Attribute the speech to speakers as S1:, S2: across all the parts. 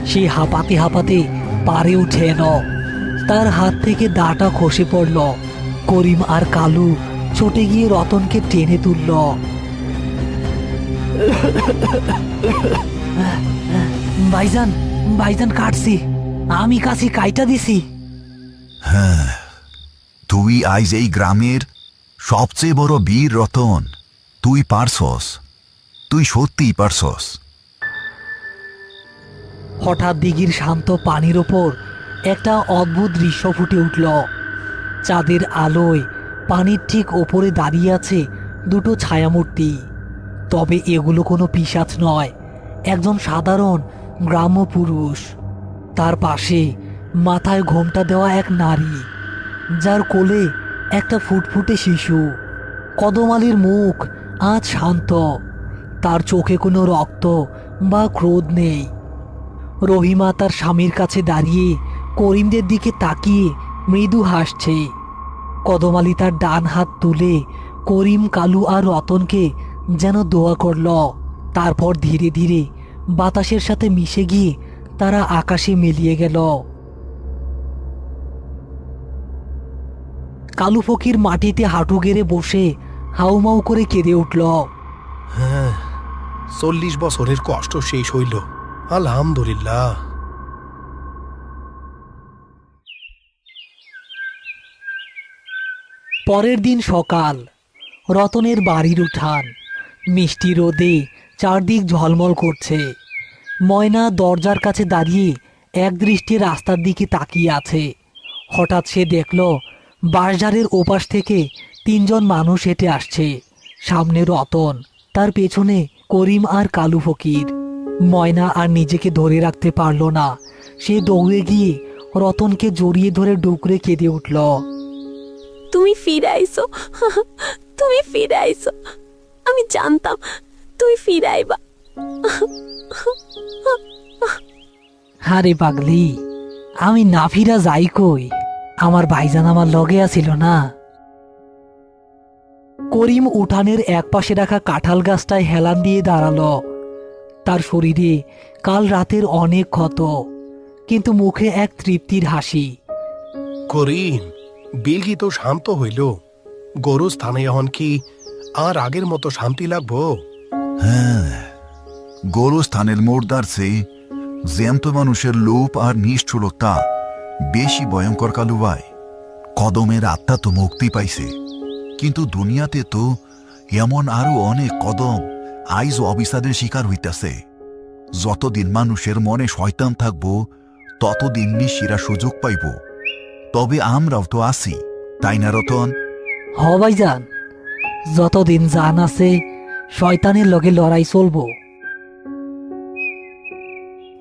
S1: সে হাঁপাতে হাঁপাতে পারে উঠে এলো। তার হাত থেকে দাটা খসে পড়ল। করিম আর কালু ছুটে গিয়ে রতনকে টেনে তুলল। ভাইজান, ভাইজান কাটছি, আমি কাছি কাইটা দিছি।
S2: হ্যাঁ, তুই আইজ এই গ্রামের সবচেয়ে বড় বীর রতন। তুই পারছস, তুই সত্যিই পারছস।
S1: হঠাৎ দিঘির শান্ত পানির ওপর একটা অদ্ভুত দৃশ্য ফুটে উঠল। চাঁদের আলোয় পানির ঠিক ওপরে দাঁড়িয়ে আছে দুটো ছায়ামূর্তি। তবে এগুলো কোনো পিশাচ নয়, একজন সাধারণ গ্রাম্য পুরুষ। তার পাশে মাথায় ঘোমটা দেওয়া এক নারী, যার কোলে একটা ফুটফুটে শিশু। কদমালির মুখ আজ শান্ত, তার চোখে কোনো রক্ত বা ক্রোধ নেই। রহিমা তার স্বামীর কাছে দাঁড়িয়ে করিমদের দিকে তাকিয়ে মৃদু হাসছে। কদমালি তার ডান হাত তুলে করিম, কালু আর রতনকে যেন দোয়া করল। তারপর ধীরে ধীরে বাতাসের সাথে মিশে গিয়ে তারা আকাশে মিলিয়ে গেল। কালু ফকির মাটিতে হাঁটু গেড়ে বসে হাউমাউ করে কেঁদে উঠল।
S3: হ্যাঁ, 40 বছরের কষ্ট শেষ হইল, আলহামদুলিল্লাহ।
S1: পরের দিন সকাল, রতনের বাড়ির উঠান মিষ্টি রোদে চারদিক ঝলমল করছে। ময়না দরজার কাছে দাঁড়িয়ে এক দৃষ্টি রাস্তার দিকে তাকিয়ে আছে। হঠাৎ সে দেখল বাঁশঝাড়ের ওপাশ থেকে 3 জন মানুষ হেঁটে আসছে। সামনে রতন, তার পেছনে করিম আর কালু ফকির। ময়না আর নিজেকে ধরে রাখতে পারল না। সে দৌড়ে গিয়ে রতনকে জড়িয়ে ধরে ডুকরে কেঁদে উঠল।
S4: তুমি ফিরে আইছো, তুমি ফিরে আইছো, আমি জানতাম তুমি ফিরে আইবা।
S1: হারে পাগলি, আমি না ফিরা যাই কই? আমার ভাইজান আমার লগে আছিল না। করিম উঠানের একপাশে রাখা কাঁঠাল গাছটায় হেলান দিয়ে দাঁড়ালো। তার শরীরে কাল রাতের অনেক ক্ষত, কিন্তু মুখে এক তৃপ্তির হাসি।
S3: করিম, বিলকি তো শান্ত হইল। গরু স্থানে এখন কি আর আগের মতো শান্তি লাগবো?
S2: হ্যাঁ, গোরস্থানের মোর্দার চেয়ে জ্যান্ত মানুষের লোভ আর নিষ্ঠুরতা বেশি ভয়ঙ্কর কালু ভাই। কদমের আত্মা তো মুক্তি পাইছে, কিন্তু দুনিয়াতে তো এমন আরো অনেক কদম আইজ অবিচারের শিকার হইতাছে। যতদিন মানুষের মনে শয়তান থাকবো, ততদিন নিশিরা সুযোগ পাইব। তবে আমরাও তো আছি, তাই না রতন?
S1: হ ভাইজান, যতদিন জান আছে শয়তানের লগে লড়াই চলবো।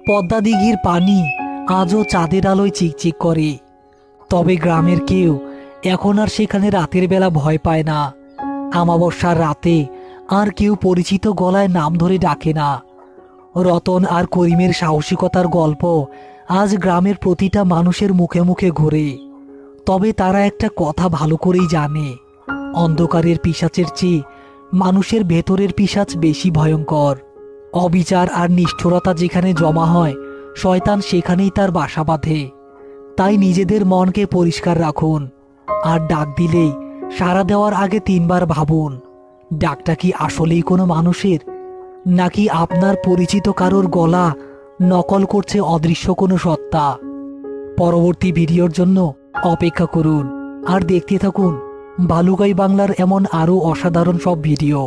S1: পদ্মা দিঘির পানি আজও চাঁদের আলোয় চিকচিক করে। তবে গ্রামের কেউ এখন আর সেখানে রাতের বেলা ভয় পায় না। আমাবস্যার রাতে আর কেউ পরিচিত গলায় নাম ধরে ডাকে না। রতন আর করিমের সাহসিকতার গল্প আজ গ্রামের প্রতিটা মানুষের মুখে মুখে ঘোরে। তবে তারা একটা কথা ভালো করেই জানে, অন্ধকারের পিশাচের চেয়ে মানুষের ভেতরের পিশাচ বেশি ভয়ঙ্কর। অবিচার আর নিষ্ঠুরতা যেখানে জমা হয়, শয়তান সেখানেই তার বাসা বাঁধে। তাই নিজেদের মনকে পরিষ্কার রাখুন, আর ডাক দিলেই সাড়া দেওয়ার আগে 3 বার ভাবুন, ডাকটা কি আসলেই কোনো মানুষের, নাকি আপনার পরিচিত কারোর গলা নকল করছে অদৃশ্য কোনো সত্তা। পরবর্তী ভিডিওর জন্য অপেক্ষা করুন আর দেখতে থাকুন ভালুকাই বাংলার এমন আরও অসাধারণ সব ভিডিও।